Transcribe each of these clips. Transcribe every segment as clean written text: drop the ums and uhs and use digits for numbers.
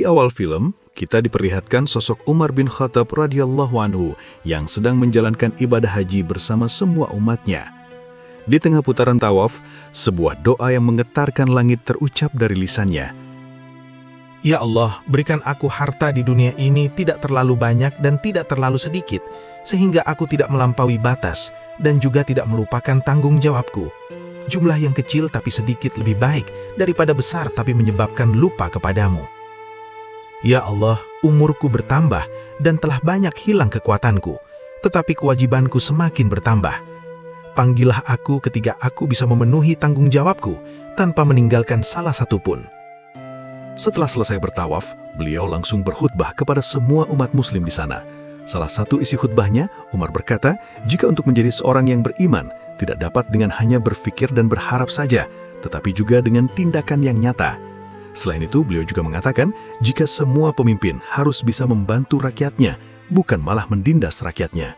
Di awal film, kita diperlihatkan sosok Umar bin Khattab radhiyallahu anhu yang sedang menjalankan ibadah haji bersama semua umatnya. Di tengah putaran tawaf, sebuah doa yang menggetarkan langit terucap dari lisannya. Ya Allah, berikan aku harta di dunia ini tidak terlalu banyak dan tidak terlalu sedikit, sehingga aku tidak melampaui batas dan juga tidak melupakan tanggung jawabku. Jumlah yang kecil tapi sedikit lebih baik daripada besar tapi menyebabkan lupa kepadamu. Ya Allah, umurku bertambah dan telah banyak hilang kekuatanku, tetapi kewajibanku semakin bertambah. Panggillah aku ketika aku bisa memenuhi tanggung jawabku tanpa meninggalkan salah satu pun. Setelah selesai bertawaf, beliau langsung berkhutbah kepada semua umat muslim di sana. Salah satu isi khutbahnya, Umar berkata, jika untuk menjadi seorang yang beriman, tidak dapat dengan hanya berpikir dan berharap saja, tetapi juga dengan tindakan yang nyata. Selain itu, beliau juga mengatakan, jika semua pemimpin harus bisa membantu rakyatnya, bukan malah mendindas rakyatnya.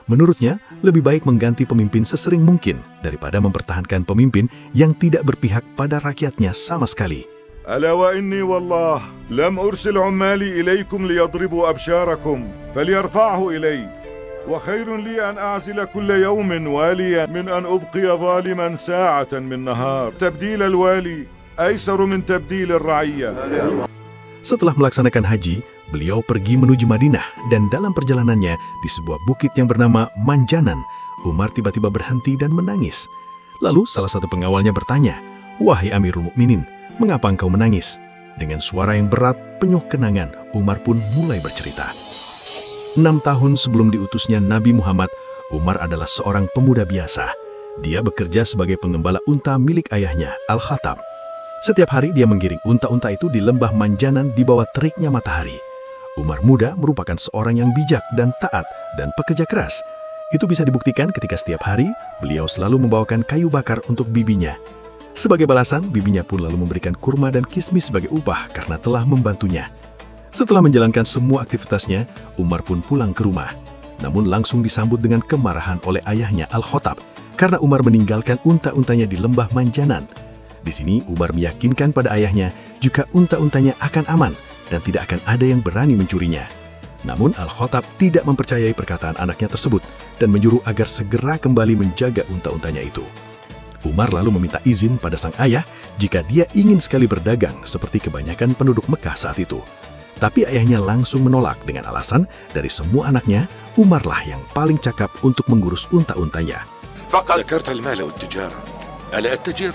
Menurutnya, lebih baik mengganti pemimpin sesering mungkin daripada mempertahankan pemimpin yang tidak berpihak pada rakyatnya sama sekali. ألا وإني والله لم أرسل عمالي إليكم ليضربوا أبشاركم فليرفعه إلي وخير لي أن أعزل كل يوم واليا من أن أبقي ظالما ساعة من نهار تبديل الوالي أيسر من تبديل الرعية. Setelah melaksanakan haji, beliau pergi menuju Madinah dan dalam perjalanannya di sebuah bukit yang bernama Manjanan, Umar tiba-tiba berhenti dan menangis. Lalu salah satu pengawalnya bertanya, "Wahai Amirul Mukminin, mengapa engkau menangis?" Dengan suara yang berat, penuh kenangan, Umar pun mulai bercerita. 6 tahun sebelum diutusnya Nabi Muhammad, Umar adalah seorang pemuda biasa. Dia bekerja sebagai pengembala unta milik ayahnya, Al-Khattab. Setiap hari dia menggiring unta-unta itu di lembah Manjanan di bawah teriknya matahari. Umar muda merupakan seorang yang bijak dan taat dan pekerja keras. Itu bisa dibuktikan ketika setiap hari beliau selalu membawakan kayu bakar untuk bibinya. Sebagai balasan, bibinya pun lalu memberikan kurma dan kismis sebagai upah karena telah membantunya. Setelah menjalankan semua aktivitasnya, Umar pun pulang ke rumah. Namun langsung disambut dengan kemarahan oleh ayahnya Al-Khattab karena Umar meninggalkan unta-untanya di lembah Manjanan. Di sini Umar meyakinkan pada ayahnya jika unta-untanya akan aman dan tidak akan ada yang berani mencurinya. Namun Al-Khattab tidak mempercayai perkataan anaknya tersebut dan menyuruh agar segera kembali menjaga unta-untanya itu. Umar lalu meminta izin pada sang ayah jika dia ingin sekali berdagang seperti kebanyakan penduduk Mekah saat itu. Tapi ayahnya langsung menolak dengan alasan dari semua anaknya, Umarlah yang paling cakap untuk mengurus unta-untanya. ذكرت المال والتجارة ألا أتجر؟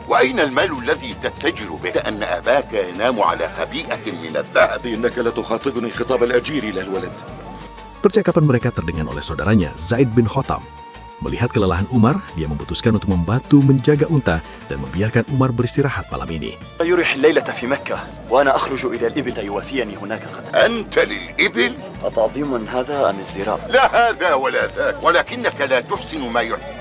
وأين المال الذي تتجر به؟ أن أباك ينام على خبيئة من الذهب. إنك لتخاطبني خطاب الأجير للولد. Percakapan mereka terdengar oleh saudaranya Zaid bin Khattab. Melihat kelelahan Umar, dia memutuskan untuk membantu menjaga unta dan membiarkan Umar beristirahat malam ini. يريح الليلة في مكة وأنا أخرج إلى الإبل يوافيني هناك غدا. أنت للإبل؟ أتعظيم هذا أم ازدراء؟ لا هذا ولا ذاك، ولكنك لا تحسن ما يحسن.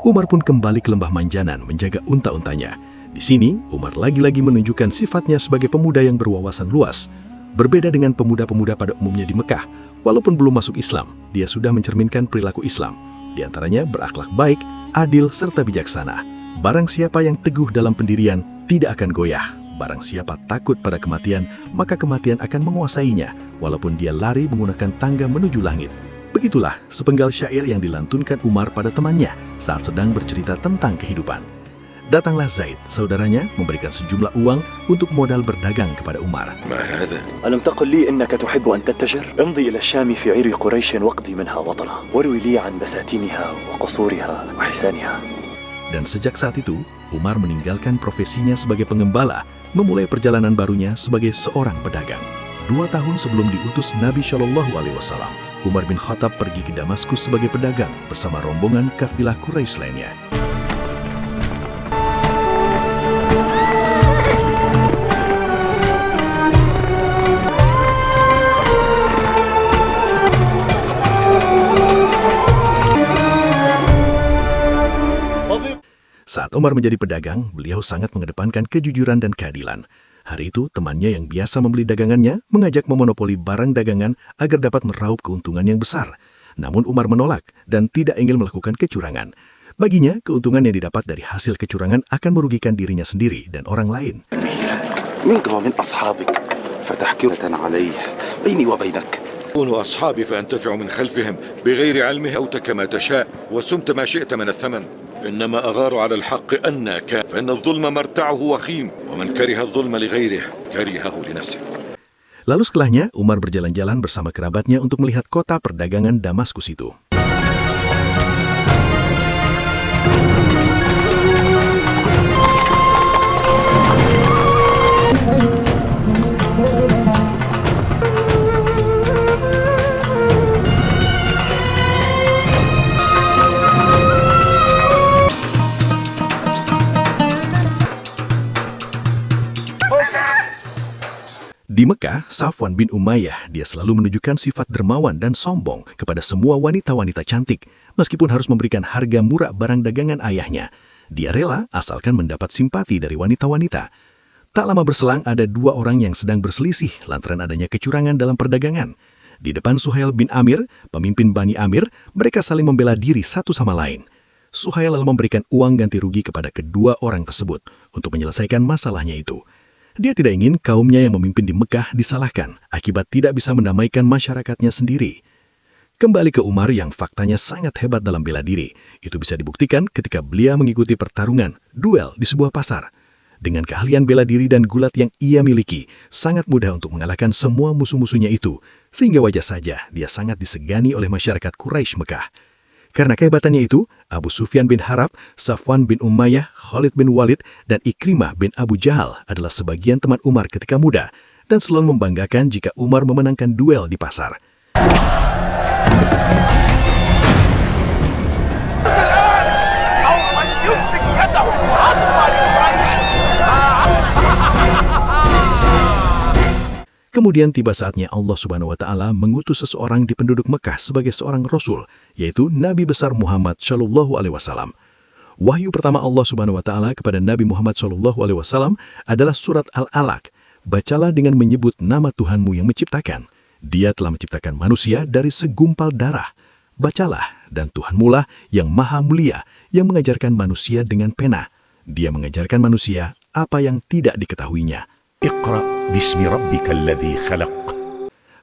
Umar pun kembali ke lembah Manjanan menjaga unta-untanya. Di sini, Umar lagi-lagi menunjukkan sifatnya sebagai pemuda yang berwawasan luas. Berbeda dengan pemuda-pemuda pada umumnya di Mekah, walaupun belum masuk Islam, dia sudah mencerminkan perilaku Islam. Di antaranya berakhlak baik, adil, serta bijaksana. Barang siapa yang teguh dalam pendirian, tidak akan goyah. Barang siapa takut pada kematian, maka kematian akan menguasainya, walaupun dia lari menggunakan tangga menuju langit. Begitulah sepenggal syair yang dilantunkan Umar pada temannya saat sedang bercerita tentang kehidupan. Datanglah Zaid, saudaranya, memberikan sejumlah uang untuk modal berdagang kepada Umar. ما هذا؟ ألم تقل لي إنك تحب أن تتجر؟ امضي إلى الشام في عير قريش واقضي منها وطنا واروي لي عن بساتينها وقصورها وحسانها. Dan sejak saat itu, Umar meninggalkan profesinya sebagai pengembala, memulai perjalanan barunya sebagai seorang pedagang. 2 tahun sebelum diutus Nabi Shallallahu Alaihi Wasallam, Umar bin Khattab pergi ke Damaskus sebagai pedagang bersama rombongan kafilah Quraisy lainnya. Saat Umar menjadi pedagang, beliau sangat mengedepankan kejujuran dan keadilan. Hari itu, temannya yang biasa membeli dagangannya mengajak memonopoli barang dagangan agar dapat meraup keuntungan yang besar. Namun Umar menolak dan tidak ingin melakukan kecurangan. Baginya, keuntungan yang didapat dari hasil kecurangan akan merugikan dirinya sendiri dan orang lain. منك ومن أصحابك فتحكرة عليه بيني وبينك. كونوا أصحابي فأنتفع من خلفهم بغير علمه. أوت كما تشاء وسمت ما شئت من الثمن. إنما أغار على الحق أن كان، فإن الظلم مرتعه وخيم، ومن كره الظلم لغيره كرهه لنفسه. Lalu setelahnya, Umar berjalan-jalan bersama kerabatnya untuk melihat kota perdagangan Damaskus itu. Di Mekah, Safwan bin Umayyah, dia selalu menunjukkan sifat dermawan dan sombong kepada semua wanita-wanita cantik, meskipun harus memberikan harga murah barang dagangan ayahnya. Dia rela asalkan mendapat simpati dari wanita-wanita. Tak lama berselang ada dua orang yang sedang berselisih lantaran adanya kecurangan dalam perdagangan. Di depan Suhail bin Amir, pemimpin Bani Amir, mereka saling membela diri satu sama lain. Suhail lalu memberikan uang ganti rugi kepada kedua orang tersebut untuk menyelesaikan masalahnya itu. Dia tidak ingin kaumnya yang memimpin di Mekah disalahkan akibat tidak bisa mendamaikan masyarakatnya sendiri. Kembali ke Umar yang faktanya sangat hebat dalam bela diri. Itu bisa dibuktikan ketika beliau mengikuti pertarungan, duel di sebuah pasar. Dengan keahlian bela diri dan gulat yang ia miliki, sangat mudah untuk mengalahkan semua musuh-musuhnya itu, sehingga wajar saja dia sangat disegani oleh masyarakat Quraisy Mekah. Karena kehebatannya itu, Abu Sufyan bin Harb, Safwan bin Umayyah, Khalid bin Walid, dan Ikrimah bin Abu Jahal adalah sebagian teman Umar ketika muda, dan selalu membanggakan jika Umar memenangkan duel di pasar. Kemudian tiba saatnya Allah Subhanahu wa Ta'ala mengutus seseorang di penduduk Mekah sebagai seorang Rasul, yaitu Nabi besar Muhammad Shallallahu Alaihi Wasallam. Wahyu pertama Allah Subhanahu wa Ta'ala kepada Nabi Muhammad Shallallahu Alaihi Wasallam adalah surat Al-Alaq. Bacalah dengan menyebut nama Tuhanmu yang menciptakan. Dia telah menciptakan manusia dari segumpal darah. Bacalah, dan Tuhanmu lah yang maha mulia, yang mengajarkan manusia dengan pena. Dia mengajarkan manusia apa yang tidak diketahuinya. Iqra bismi rabbikal ladzi khalaq.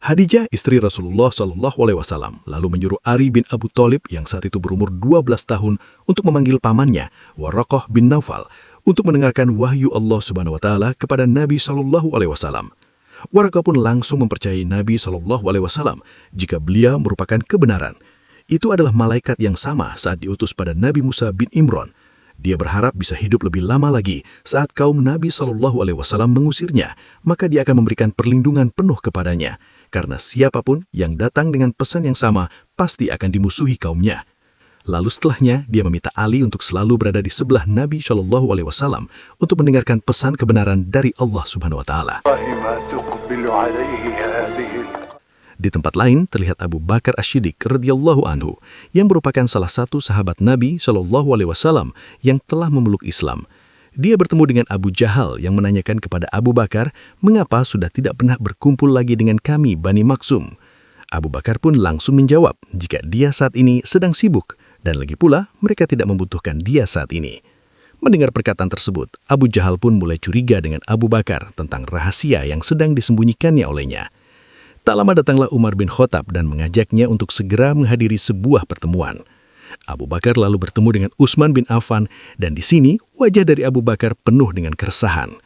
Khadijah, istri Rasulullah Shallallahu Alaihi Wasallam, lalu menyuruh Ali bin Abu Thalib yang saat itu berumur 12 tahun untuk memanggil pamannya, Waraqah bin Naufal, untuk mendengarkan wahyu Allah Subhanahu Wa Taala kepada Nabi Shallallahu Alaihi Wasallam. Waraqah pun langsung mempercayai Nabi Shallallahu Alaihi Wasallam jika beliau merupakan kebenaran. Itu adalah malaikat yang sama saat diutus pada Nabi Musa bin Imran. Dia berharap bisa hidup lebih lama lagi saat kaum Nabi Shallallahu Alaihi Wasallam mengusirnya, maka dia akan memberikan perlindungan penuh kepadanya, karena siapapun yang datang dengan pesan yang sama pasti akan dimusuhi kaumnya. Lalu setelahnya, dia meminta Ali untuk selalu berada di sebelah Nabi Shallallahu Alaihi Wasallam untuk mendengarkan pesan kebenaran dari Allah Subhanahu Wa Taala. Di tempat lain terlihat Abu Bakar Asy-Syiddiq radhiyallahu anhu yang merupakan salah satu sahabat Nabi Shallallahu Alaihi Wasallam yang telah memeluk Islam. Dia bertemu dengan Abu Jahal yang menanyakan kepada Abu Bakar mengapa sudah tidak pernah berkumpul lagi dengan kami Bani Maksum. Abu Bakar pun langsung menjawab jika dia saat ini sedang sibuk dan lagi pula mereka tidak membutuhkan dia saat ini. Mendengar perkataan tersebut, Abu Jahal pun mulai curiga dengan Abu Bakar tentang rahasia yang sedang disembunyikannya olehnya. Tak lama datanglah Umar bin Khattab dan mengajaknya untuk segera menghadiri sebuah pertemuan. Abu Bakar lalu bertemu dengan Utsman bin Affan dan di sini wajah dari Abu Bakar penuh dengan keresahan.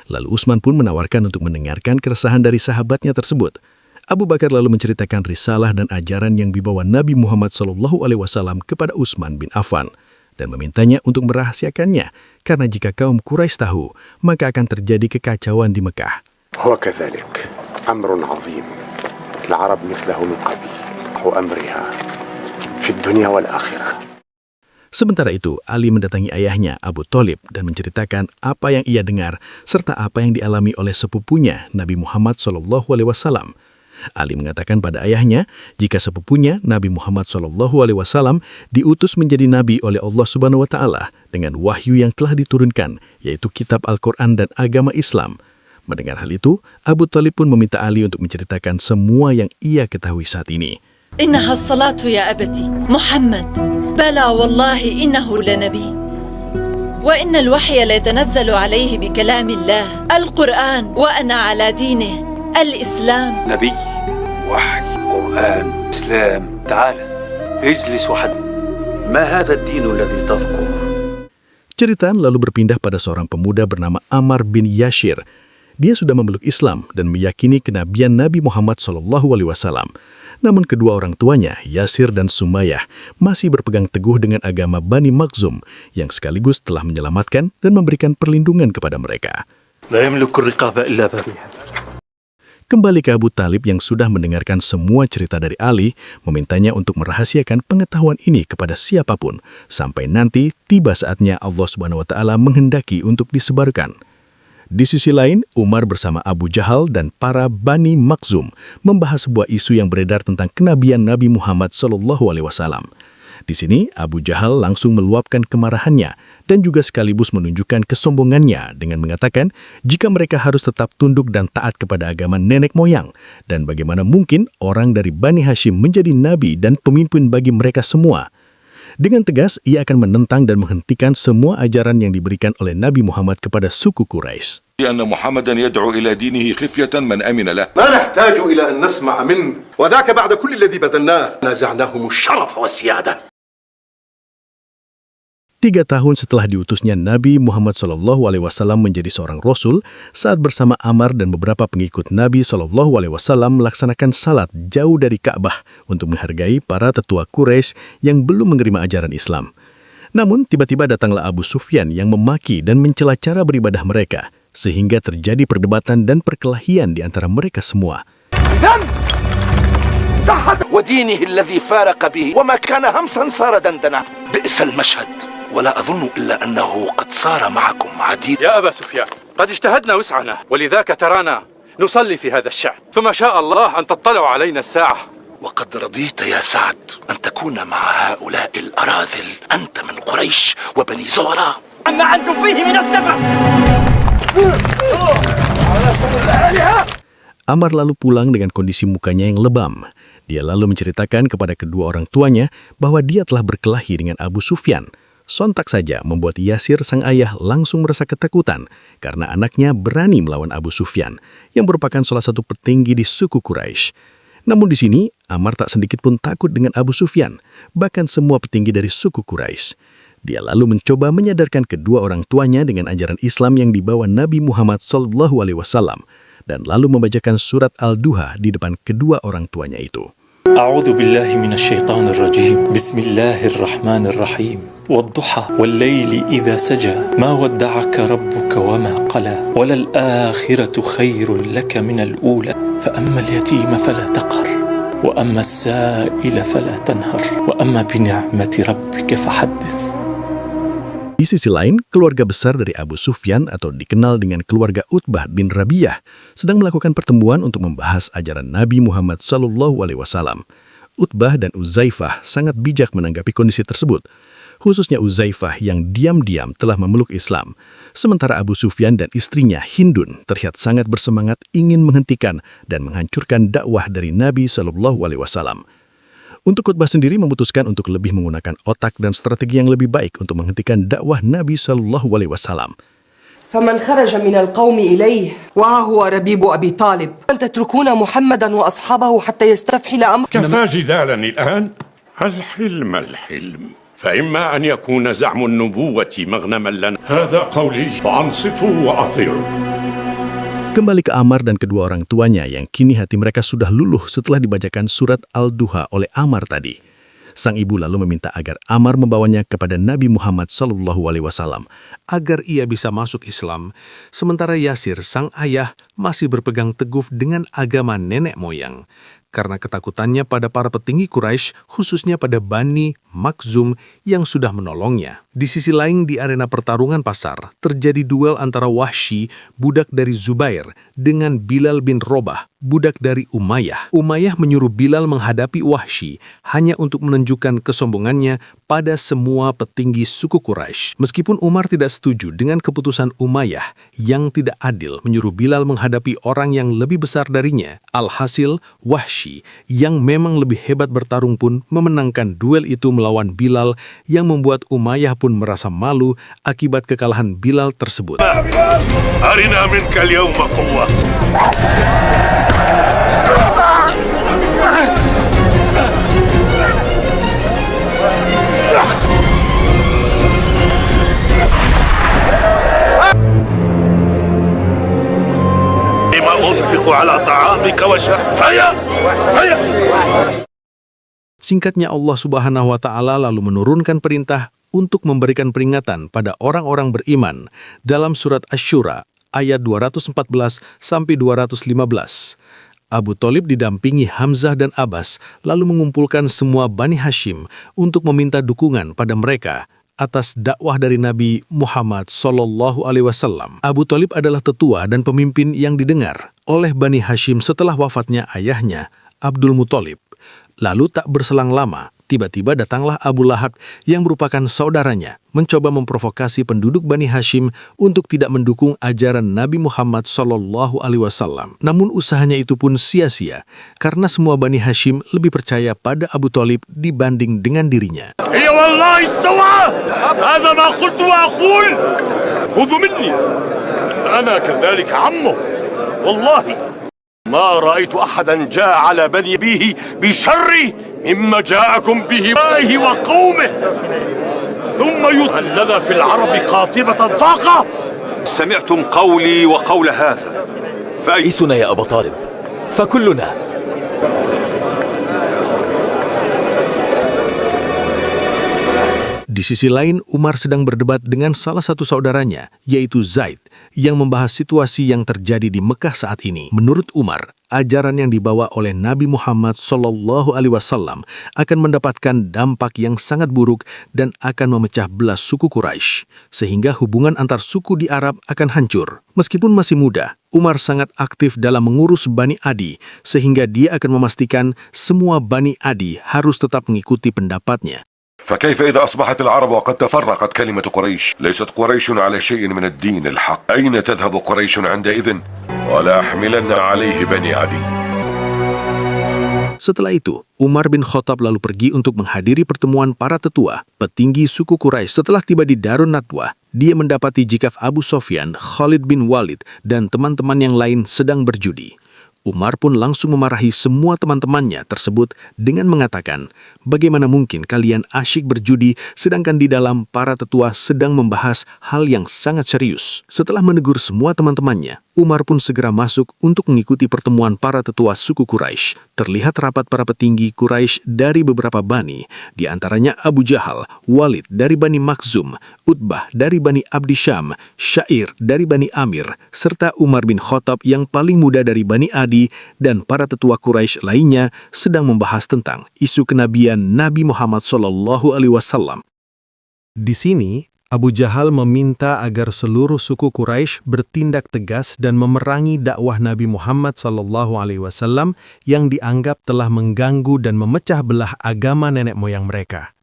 Lalu Utsman pun menawarkan untuk mendengarkan keresahan dari sahabatnya tersebut. Abu Bakar lalu menceritakan risalah dan ajaran yang dibawa Nabi Muhammad SAW kepada Utsman bin Affan dan memintanya untuk merahasiakannya karena jika kaum Quraisy tahu, maka akan terjadi kekacauan di Mekah. وكذلك أمر عظيم العرب مثله من قبل وأمرها في الدنيا والآخرة. Sementara itu, Ali mendatangi ayahnya Abu Thalib dan menceritakan apa yang ia dengar serta apa yang dialami oleh sepupunya Nabi Muhammad SAW. Ali mengatakan pada ayahnya jika sepupunya Nabi Muhammad SAW diutus menjadi nabi oleh Allah Subhanahu wa Ta'ala dengan wahyu yang telah diturunkan, yaitu kitab Al-Quran dan agama Islam. Mendengar hal itu, Abu Thalib pun meminta Ali untuk menceritakan semua yang ia ketahui saat ini. إنها الصلاة يا أبتي محمد بلى والله إنه لنبي وإن الوحي لا يتنزل عليه بكلام الله القرآن وأنا على دينه الإسلام. نبي، وحي، قرآن، إسلام. تعال اجلس وحد. ما هذا الدين الذي تذكر؟ Cerita lalu berpindah pada seorang pemuda bernama Ammar bin Yashir. Dia sudah memeluk Islam dan meyakini kenabian Nabi Muhammad SAW. Namun kedua orang tuanya, Yasir dan Sumayyah, masih berpegang teguh dengan agama Bani Makhzum yang sekaligus telah menyelamatkan dan memberikan perlindungan kepada mereka. Kembali ke Abu Talib yang sudah mendengarkan semua cerita dari Ali, memintanya untuk merahasiakan pengetahuan ini kepada siapapun, sampai nanti tiba saatnya Allah SWT menghendaki untuk disebarkan. Di sisi lain, Umar bersama Abu Jahal dan para Bani Makhzum membahas sebuah isu yang beredar tentang kenabian Nabi Muhammad SAW. Di sini, Abu Jahal langsung meluapkan kemarahannya dan juga sekaligus menunjukkan kesombongannya dengan mengatakan jika mereka harus tetap tunduk dan taat kepada agama nenek moyang dan bagaimana mungkin orang dari Bani Hashim menjadi nabi dan pemimpin bagi mereka semua. Dengan tegas, ia akan menentang dan menghentikan semua ajaran yang diberikan oleh Nabi Muhammad kepada suku Quraisy. لأن محمدا يدعو إلى دينه خفية من أمن له. ما نحتاج إلى أن نسمع منه وذاك بعد كل الذي بذلناه نازعناهم الشرف والسيادة. 3 tahun setelah diutusnya Nabi Muhammad SAW menjadi seorang Rasul, saat bersama Ammar dan beberapa pengikut Nabi SAW melaksanakan salat jauh dari Ka'bah untuk menghargai para tetua Quraisy yang belum menerima ajaran Islam. Namun tiba-tiba datanglah Abu Sufyan yang memaki dan mencela cara beribadah mereka, sehingga terjadi perdebatan dan perkelahian di antara mereka semua. ودينه الذي فارق به وما كان همسا صار دندنة بئس المشهد ولا أظن إلا أنه قد صار معكم عديد. يا أبا سفيان، قد اجتهدنا وسعنا ولذاك ترانا نصلي في هذا الشعب ثم شاء الله أن تطلع علينا الساعة. وقد رضيت يا سعد أن تكون مع هؤلاء الأراذل أنت من قريش وبني زهرة. ما أنتم فيه من السبب. Ammar lalu pulang dengan kondisi mukanya yang lebam. Dia lalu menceritakan kepada kedua orang tuanya bahwa dia telah berkelahi dengan Abu Sufyan. Sontak saja membuat Yasir sang ayah langsung merasa ketakutan karena anaknya berani melawan Abu Sufyan yang merupakan salah satu petinggi di suku Quraisy. Namun di sini, Ammar tak sedikit pun takut dengan Abu Sufyan, bahkan semua petinggi dari suku Quraisy. Dia lalu mencoba menyadarkan kedua orang tuanya dengan ajaran Islam yang dibawa Nabi Muhammad SAW dan lalu membacakan surat Al-Duha di depan kedua orang tuanya itu. A'udzu billahi minasyaitonir rajim. Bismillahirrahmanirrahim. Wad-duha wal-laili idza saja. Ma wadda'aka rabbuka wama qala. Walal akhiratu khairul laka minal ula. Fa ammal yatima fala taqhar. Wa ammas sa'ila fala tanhar. Wa amma bi ni'mati rabbika fahaddits. Di sisi lain, keluarga besar dari Abu Sufyan atau dikenal dengan keluarga Utbah bin Rabi'ah sedang melakukan pertemuan untuk membahas ajaran Nabi Muhammad SAW. Utbah dan Uzaifah sangat bijak menanggapi kondisi tersebut, khususnya Uzaifah yang diam-diam telah memeluk Islam, sementara Abu Sufyan dan istrinya Hindun terlihat sangat bersemangat ingin menghentikan dan menghancurkan dakwah dari Nabi SAW. Untuk Utbah sendiri memutuskan untuk lebih menggunakan otak dan strategi yang lebih baik untuk menghentikan dakwah Nabi SAW. فمن خرج من القوم إليه وها هو ربيب أبي طالب أن تتركون محمدا وأصحابه حتى يستفحل أمر. كفى جدالا الآن. الحلم فإما أن يكون زعم النبوة مغنما لنا. هذا قولي فأنصتوا وأطيعوا. Kembali ke Ammar dan kedua orang tuanya yang kini hati mereka sudah luluh setelah dibacakan surat Al-Duha oleh Ammar tadi. Sang ibu lalu meminta agar Ammar membawanya kepada Nabi Muhammad SAW agar ia bisa masuk Islam, sementara Yasir sang ayah masih berpegang teguh dengan agama nenek moyang. Karena ketakutannya pada para petinggi Quraisy, khususnya pada Bani Makhzum yang sudah menolongnya. Di sisi lain, di arena pertarungan pasar, terjadi duel antara Wahsy, budak dari Zubair, dengan Bilal bin Robah, budak dari Umayyah. Umayyah menyuruh Bilal menghadapi Wahsy hanya untuk menunjukkan kesombongannya pada semua petinggi suku Quraisy. Meskipun Umar tidak setuju dengan keputusan Umayyah yang tidak adil menyuruh Bilal menghadapi orang yang lebih besar darinya, alhasil Wahsy yang memang lebih hebat bertarung pun memenangkan duel itu melawan Bilal yang membuat Umayyah pun pun merasa malu akibat kekalahan Bilal tersebut. أرنا منك اليوم قوة. لما أنفق على طعامك وشرابك. هيا هيا. Singkatnya, Allah Subhanahu wa Ta'ala lalu menurunkan perintah untuk memberikan peringatan pada orang-orang beriman dalam surat Asy-Syura ayat 214 sampai 215. Abu Thalib didampingi Hamzah dan Abbas lalu mengumpulkan semua Bani Hashim untuk meminta dukungan pada mereka atas dakwah dari Nabi Muhammad SAW. Abu Thalib adalah tetua dan pemimpin yang didengar oleh Bani Hashim setelah wafatnya ayahnya Abdul Muthalib. Lalu tak berselang lama, tiba-tiba datanglah Abu Lahab yang merupakan saudaranya, mencoba memprovokasi penduduk Bani Hashim untuk tidak mendukung ajaran Nabi Muhammad SAW. Namun usahanya itu pun sia-sia, karena semua Bani Hashim lebih percaya pada Abu Thalib dibanding dengan dirinya. هي والله استوى. هذا ما قلت وأقول. خذوا مني. أنا كذلك عمه. والله ما رأيت أحدا جاء على بني أبيه بشر مما جاءكم به الله وقومه ثم يهلل في العرب قاطبة الطاقة. سمعتم قولي وقول هذا فأيسنا يا أبا طالب فكلنا. Di sisi lain, Umar sedang berdebat dengan salah satu saudaranya, yaitu Zaid, yang membahas situasi yang terjadi di Mekah saat ini. Menurut Umar, ajaran yang dibawa oleh Nabi Muhammad SAW akan mendapatkan dampak yang sangat buruk dan akan memecah belah suku Quraisy, sehingga hubungan antar suku di Arab akan hancur. Meskipun masih muda, Umar sangat aktif dalam mengurus Bani Adi, sehingga dia akan memastikan semua Bani Adi harus tetap mengikuti pendapatnya. فكيف إذا أصبحت العرب وقد تفرقت كلمة قريش؟ ليست قريش على شيء من الدين الحق. أين تذهب قريش عندئذ؟ ولا أحملن عليه بني عدي. Setelah itu, Umar bin Khattab lalu pergi untuk menghadiri pertemuan para tetua, petinggi suku Quraisy. Setelah tiba di Darun Nadwah, dia mendapati jikaf Abu Sofyan, Khalid bin Walid, dan teman-teman yang lain sedang berjudi. Umar pun langsung memarahi semua teman-temannya tersebut dengan mengatakan, bagaimana mungkin kalian asyik berjudi sedangkan di dalam para tetua sedang membahas hal yang sangat serius. Setelah menegur semua teman-temannya, Umar pun segera masuk untuk mengikuti pertemuan para tetua suku Quraisy. Terlihat rapat para petinggi Quraisy dari beberapa bani, di antaranya Abu Jahal, Walid dari Bani Makhzum, Utbah dari Bani Abdi Syam, Syair dari Bani Amir, serta Umar bin Khattab yang paling muda dari Bani Adi, dan para tetua Quraisy lainnya sedang membahas tentang isu kenabian Nabi Muhammad SAW. Di sini, Abu Jahal meminta agar seluruh suku Quraisy bertindak tegas dan memerangi dakwah Nabi Muhammad SAW yang dianggap telah mengganggu dan memecah belah agama nenek moyang mereka.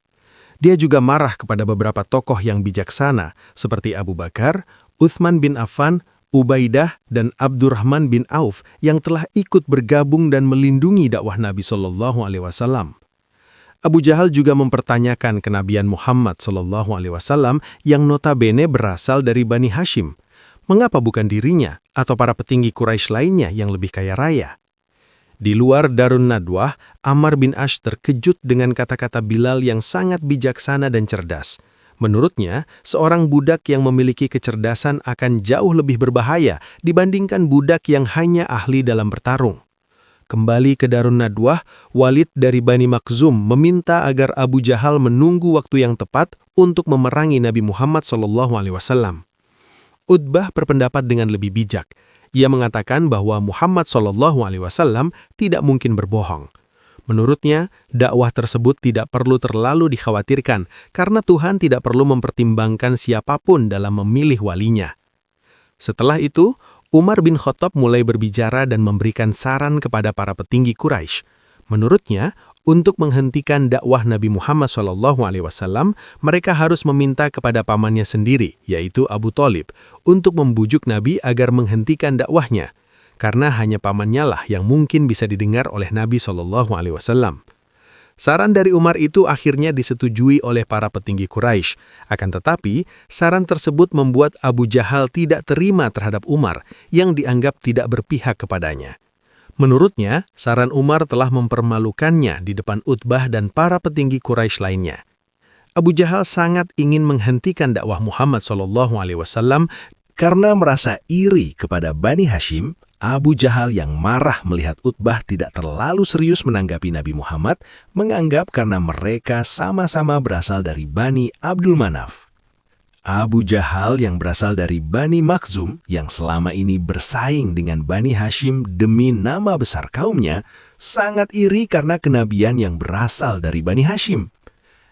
Dia juga marah kepada beberapa tokoh yang bijaksana seperti Abu Bakar, Uthman bin Affan, Ubaidah, dan Abdurrahman bin Auf yang telah ikut bergabung dan melindungi dakwah Nabi SAW. Abu Jahal juga mempertanyakan kenabian Muhammad SAW yang notabene berasal dari Bani Hashim. Mengapa bukan dirinya atau para petinggi Quraisy lainnya yang lebih kaya raya? Di luar Darun Nadwah, Ammar bin Ash terkejut dengan kata-kata Bilal yang sangat bijaksana dan cerdas. Menurutnya, seorang budak yang memiliki kecerdasan akan jauh lebih berbahaya dibandingkan budak yang hanya ahli dalam bertarung. Kembali ke Darun Nadwah, Walid dari Bani Makhzum meminta agar Abu Jahal menunggu waktu yang tepat untuk memerangi Nabi Muhammad SAW. Utbah berpendapat dengan lebih bijak. Ia mengatakan bahwa Muhammad SAW tidak mungkin berbohong. Menurutnya, dakwah tersebut tidak perlu terlalu dikhawatirkan karena Tuhan tidak perlu mempertimbangkan siapapun dalam memilih walinya. Setelah itu, Umar bin Khattab mulai berbicara dan memberikan saran kepada para petinggi Quraisy. Menurutnya, untuk menghentikan dakwah Nabi Muhammad SAW, mereka harus meminta kepada pamannya sendiri, yaitu Abu Thalib, untuk membujuk Nabi agar menghentikan dakwahnya, karena hanya pamannya lah yang mungkin bisa didengar oleh Nabi SAW. Saran dari Umar itu akhirnya disetujui oleh para petinggi Quraisy. Akan tetapi, saran tersebut membuat Abu Jahal tidak terima terhadap Umar yang dianggap tidak berpihak kepadanya. Menurutnya, saran Umar telah mempermalukannya di depan Utbah dan para petinggi Quraisy lainnya. Abu Jahal sangat ingin menghentikan dakwah Muhammad SAW karena merasa iri kepada Bani Hashim. Abu Jahal yang marah melihat Utbah tidak terlalu serius menanggapi Nabi Muhammad, menganggap karena mereka sama-sama berasal dari Bani Abdul Manaf. Abu Jahal yang berasal dari Bani Makhzum, yang selama ini bersaing dengan Bani Hashim demi nama besar kaumnya, sangat iri karena kenabian yang berasal dari Bani Hashim.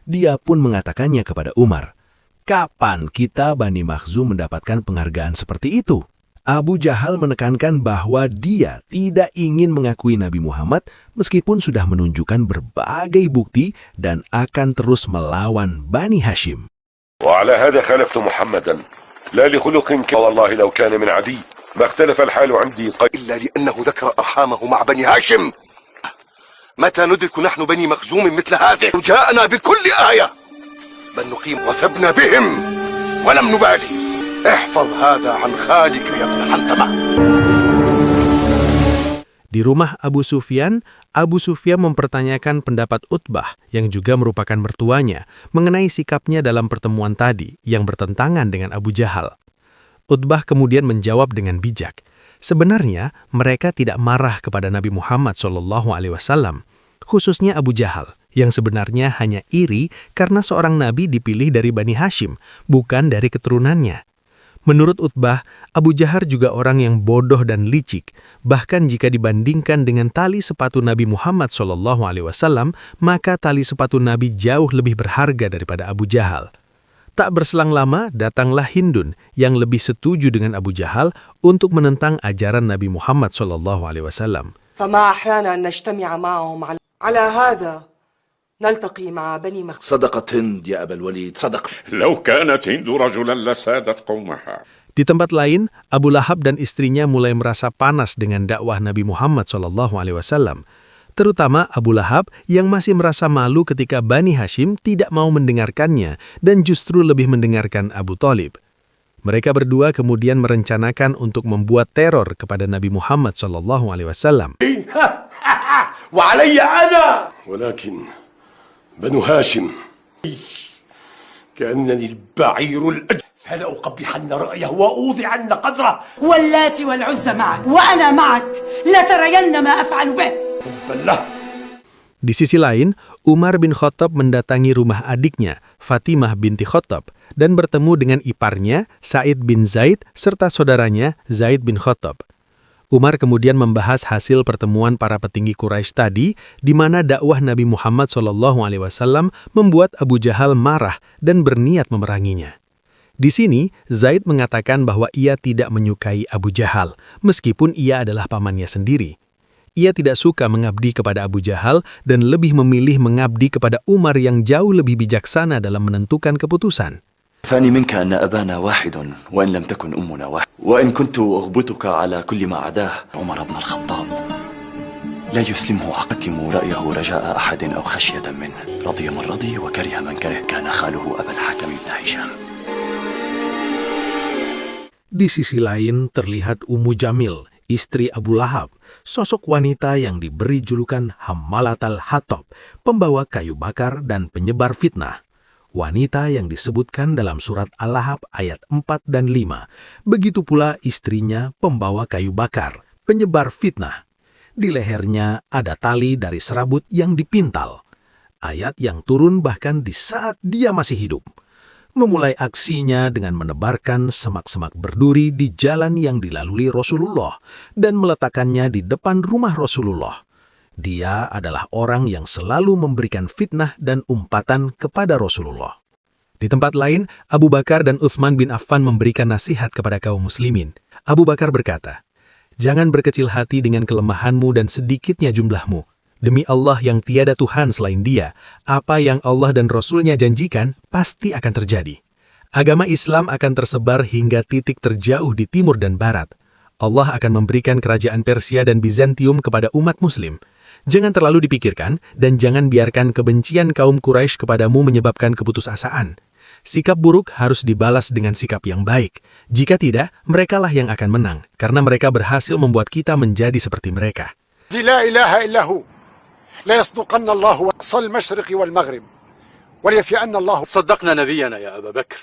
Dia pun mengatakannya kepada Umar, "Kapan kita Bani Makhzum mendapatkan penghargaan seperti itu?" Abu Jahal menekankan bahwa dia tidak ingin mengakui Nabi Muhammad meskipun sudah menunjukkan berbagai bukti dan akan terus melawan Bani Hashim. وعلى هذا خالفت محمدا لا لخلق والله لو كان من عدي ما اختلف الحال عندي إلا لأنه ذكر أرحامه مع بني هاشم. متى ندرك نحن بني مخزوم مثل هذه؟ جاءنا بكل آية بل نقيم وثبنا بهم ولم نبالي. احفظ هذا عن خالك يا ابن حنتمة. Di rumah Abu Sufyan mempertanyakan pendapat Utbah yang juga merupakan mertuanya mengenai sikapnya dalam pertemuan tadi yang bertentangan dengan Abu Jahal. Utbah kemudian menjawab dengan bijak. Sebenarnya mereka tidak marah kepada Nabi Muhammad SAW, khususnya Abu Jahal, yang sebenarnya hanya iri karena seorang nabi dipilih dari Bani Hashim, bukan dari keturunannya. Menurut Utbah, Abu Jahal juga orang yang bodoh dan licik. Bahkan jika dibandingkan dengan tali sepatu Nabi Muhammad SAW, maka tali sepatu Nabi jauh lebih berharga daripada Abu Jahal. Tak berselang lama, datanglah Hindun yang lebih setuju dengan Abu Jahal untuk menentang ajaran Nabi Muhammad SAW. فما أحرانا أن نجتمع معهم على هذا نلتقي مع بني مخزوم. صدقت هند يا أبا الوليد صدق. لو كانت هند رجلا لسادت قومها. Di tempat lain, Abu Lahab dan istrinya mulai merasa panas dengan dakwah Nabi Muhammad SAW. Terutama Abu Lahab yang masih merasa malu ketika Bani Hashim tidak mau mendengarkannya dan justru lebih mendengarkan Abu Thalib. Mereka berdua kemudian merencanakan untuk membuat teror kepada Nabi Muhammad SAW. وعلي أنا ولكن بنو هاشم كأنني البعير الأجل فلأقبحن رأيه وأوضعن قدره. واللات والعزى معك وأنا معك لترين ما أفعل به. Di sisi lain, Umar bin Khattab mendatangi rumah adiknya, Fatimah binti Khattab, dan bertemu dengan iparnya, Sa'id bin Zaid, serta saudaranya, Zaid bin Khattab. Umar kemudian membahas hasil pertemuan para petinggi Quraisy tadi, di mana dakwah Nabi Muhammad SAW membuat Abu Jahal marah dan berniat memeranginya. Di sini, Zaid mengatakan bahwa ia tidak menyukai Abu Jahal, meskipun ia adalah pamannya sendiri. Ia tidak suka mengabdi kepada Abu Jahal dan lebih memilih mengabdi kepada Umar yang jauh lebih bijaksana dalam menentukan keputusan. فاني منك أن أبانا واحد وإن لم تكن أمنا واحد وإن كنت أغبطك على كل ما عداه عمر بن الخطاب لا يسلمه حكم رأيه رجاء أحد أو خشية منه رضي من رضي وكره من كره كان خاله أبا الحكم بن هشام. Di sisi lain terlihat Ummu Jamil, istri Abu Lahab, sosok wanita yang diberi julukan Hammalatal Hatab, pembawa kayu bakar dan penyebar fitnah. Wanita yang disebutkan dalam surat Al-Lahab ayat 4 dan 5. Begitu pula istrinya pembawa kayu bakar, penyebar fitnah. Di lehernya ada tali dari serabut yang dipintal. Ayat yang turun bahkan di saat dia masih hidup. Memulai aksinya dengan menebarkan semak-semak berduri di jalan yang dilalui Rasulullah dan meletakkannya di depan rumah Rasulullah. Dia adalah orang yang selalu memberikan fitnah dan umpatan kepada Rasulullah. Di tempat lain, Abu Bakar dan Utsman bin Affan memberikan nasihat kepada kaum muslimin. Abu Bakar berkata, "Jangan berkecil hati dengan kelemahanmu dan sedikitnya jumlahmu. Demi Allah yang tiada Tuhan selain Dia, apa yang Allah dan Rasul-Nya janjikan pasti akan terjadi. Agama Islam akan tersebar hingga titik terjauh di timur dan barat. Allah akan memberikan kerajaan Persia dan Bizantium kepada umat muslim. Jangan terlalu dipikirkan dan jangan biarkan kebencian kaum Quraisy kepadamu menyebabkan keputusasaan. Sikap buruk harus dibalas dengan sikap yang baik. Jika tidak, merekalah yang akan menang, karena mereka berhasil membuat kita menjadi seperti mereka. La ilaha illahu, la yasduqanna Allahu aqsal masyriqi wal maghrib, wa yafi'anna Allahu. Saddaqna nabiyana ya Abu Bakr.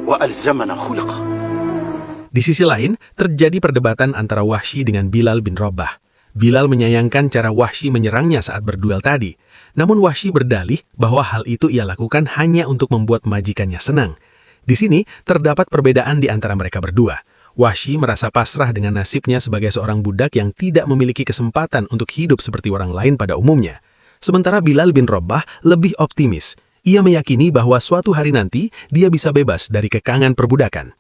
Wa alzamana khulqa. Di sisi lain, terjadi perdebatan antara Wahsy dengan Bilal bin Rabah. Bilal menyayangkan cara Wahsy menyerangnya saat berduel tadi. Namun Wahsy berdalih bahwa hal itu ia lakukan hanya untuk membuat majikannya senang. Di sini, terdapat perbedaan di antara mereka berdua. Wahsy merasa pasrah dengan nasibnya sebagai seorang budak yang tidak memiliki kesempatan untuk hidup seperti orang lain pada umumnya. Sementara Bilal bin Rabah lebih optimis. Ia meyakini bahwa suatu hari nanti dia bisa bebas dari kekangan perbudakan.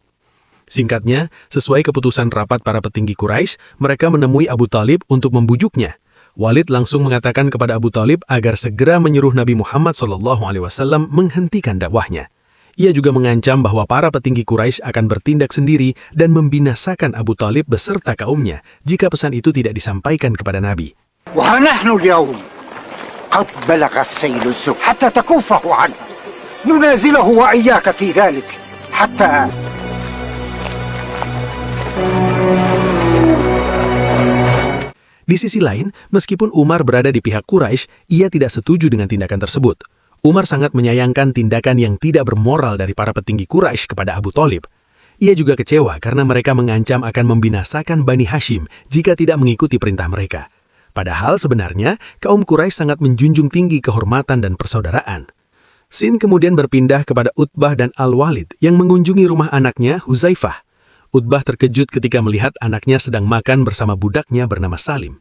Singkatnya, sesuai keputusan rapat para petinggi Quraisy, mereka menemui Abu Talib untuk membujuknya. Walid langsung mengatakan kepada Abu Talib agar segera menyuruh Nabi Muhammad SAW menghentikan dakwahnya. Ia juga mengancam bahwa para petinggi Quraisy akan bertindak sendiri dan membinasakan Abu Talib beserta kaumnya jika pesan itu tidak disampaikan kepada Nabi. وَنَحْنُ الْيَوْمِ قَدْ بَلَغَ السَّيْلُ الزُّبْ حَتَّى تَكُفَّهُ عَنْهُ نُنَازِلَهُ وَإِيَّاكَ فِي ذَلِكَ حَتَّى. Di sisi lain, meskipun Umar berada di pihak Quraisy, ia tidak setuju dengan tindakan tersebut. Umar sangat menyayangkan tindakan yang tidak bermoral dari para petinggi Quraisy kepada Abu Talib. Ia juga kecewa karena mereka mengancam akan membinasakan Bani Hashim jika tidak mengikuti perintah mereka. Padahal sebenarnya, kaum Quraisy sangat menjunjung tinggi kehormatan dan persaudaraan. Sin kemudian berpindah kepada Utbah dan Al-Walid yang mengunjungi rumah anaknya Huzaifah. Utbah terkejut ketika melihat anaknya sedang makan bersama budaknya bernama Salim.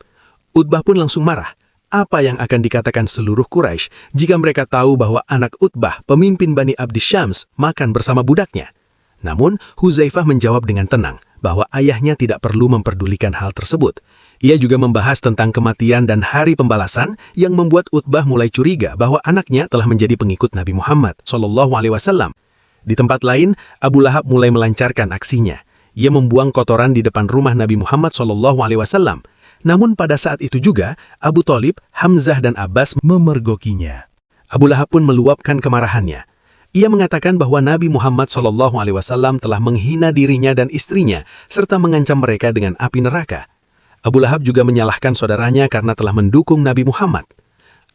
Utbah pun langsung marah. Apa yang akan dikatakan seluruh Quraisy jika mereka tahu bahwa anak Utbah, pemimpin Bani Abdi Syams, makan bersama budaknya? Namun, Huzaifah menjawab dengan tenang bahwa ayahnya tidak perlu memperdulikan hal tersebut. Ia juga membahas tentang kematian dan hari pembalasan yang membuat Utbah mulai curiga bahwa anaknya telah menjadi pengikut Nabi Muhammad SAW. Di tempat lain, Abu Lahab mulai melancarkan aksinya. Ia membuang kotoran di depan rumah Nabi Muhammad SAW. Namun pada saat itu juga, Abu Talib, Hamzah dan Abbas memergokinya. Abu Lahab pun meluapkan kemarahannya. Ia mengatakan bahwa Nabi Muhammad SAW telah menghina dirinya dan istrinya, serta mengancam mereka dengan api neraka. Abu Lahab juga menyalahkan saudaranya karena telah mendukung Nabi Muhammad.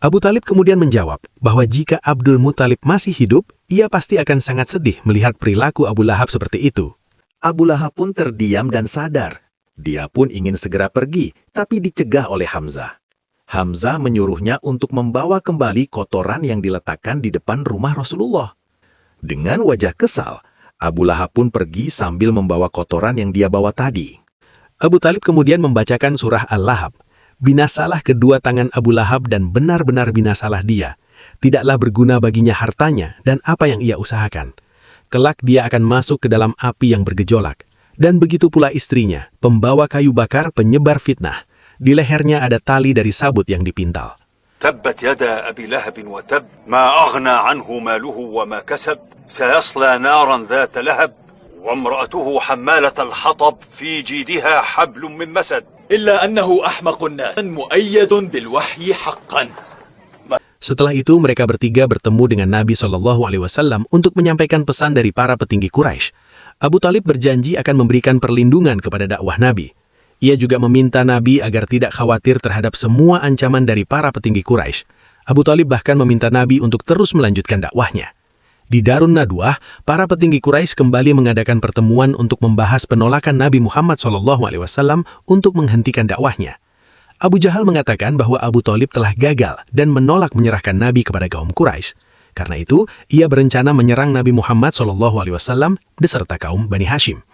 Abu Talib kemudian menjawab bahwa jika Abdul Muttalib masih hidup, ia pasti akan sangat sedih melihat perilaku Abu Lahab seperti itu. Abu Lahab pun terdiam dan sadar. Dia pun ingin segera pergi, tapi dicegah oleh Hamzah. Hamzah menyuruhnya untuk membawa kembali kotoran yang diletakkan di depan rumah Rasulullah. Dengan wajah kesal, Abu Lahab pun pergi sambil membawa kotoran yang dia bawa tadi. Abu Talib kemudian membacakan surah Al-Lahab. Binasalah kedua tangan Abu Lahab dan benar-benar binasalah dia. Tidaklah berguna baginya hartanya dan apa yang ia usahakan. Kelak dia akan masuk ke dalam api yang bergejolak. Dan begitu pula istrinya, pembawa kayu bakar penyebar fitnah. Di lehernya ada tali dari sabut yang dipintal. تبت يدا أبي لهب وتب ما أغنى عنه ماله وما كسب سيصلى نارا ذات لهب وامرأته حمالة الحطب في جيدها حبل من مسد إلا أنه أحمق الناس مؤيد بالوحي حقا. Setelah itu mereka bertiga bertemu dengan Nabi SAW untuk menyampaikan pesan dari para petinggi Quraisy. Abu Talib berjanji akan memberikan perlindungan kepada dakwah Nabi. Ia juga meminta Nabi agar tidak khawatir terhadap semua ancaman dari para petinggi Quraisy. Abu Talib bahkan meminta Nabi untuk terus melanjutkan dakwahnya. Di Darun Nadwah, para petinggi Quraisy kembali mengadakan pertemuan untuk membahas penolakan Nabi Muhammad SAW untuk menghentikan dakwahnya. Abu Jahal mengatakan bahwa Abu Talib telah gagal dan menolak menyerahkan Nabi kepada kaum Quraisy. Karena itu, ia berencana menyerang Nabi Muhammad SAW beserta kaum Bani Hashim.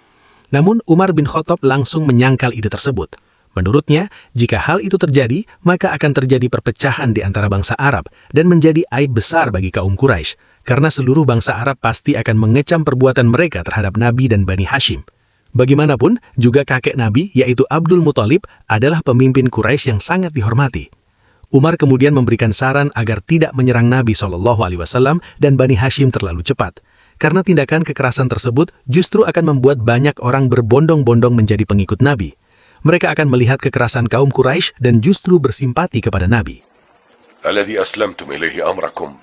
Namun, Umar bin Khattab langsung menyangkal ide tersebut. Menurutnya, jika hal itu terjadi, maka akan terjadi perpecahan di antara bangsa Arab dan menjadi aib besar bagi kaum Quraisy, karena seluruh bangsa Arab pasti akan mengecam perbuatan mereka terhadap Nabi dan Bani Hashim. Bagaimanapun, juga kakek Nabi, yaitu Abdul Muttalib, adalah pemimpin Quraisy yang sangat dihormati. Umar kemudian memberikan saran agar tidak menyerang Nabi SAW dan Bani Hashim terlalu cepat, karena tindakan kekerasan tersebut justru akan membuat banyak orang berbondong-bondong menjadi pengikut Nabi. mereka akan melihat kekerasan kaum Quraisy dan justru bersimpati kepada Nabi. الذي أسلمتم إليه أمركم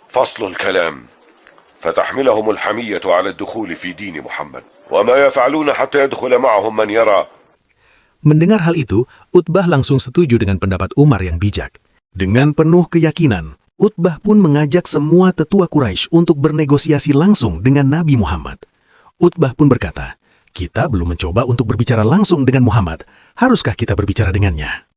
فصل الكلام فتحملهم الحمية على الدخول في دين محمد وما يفعلون حتى يدخل معهم من يرى. Mendengar hal itu, Utbah langsung setuju dengan pendapat Umar yang bijak. Dengan penuh keyakinan, Utbah pun mengajak semua tetua Quraisy untuk bernegosiasi langsung dengan Nabi Muhammad. Utbah pun berkata, "Kita belum mencoba untuk berbicara langsung dengan Muhammad. Haruskah kita berbicara dengannya?"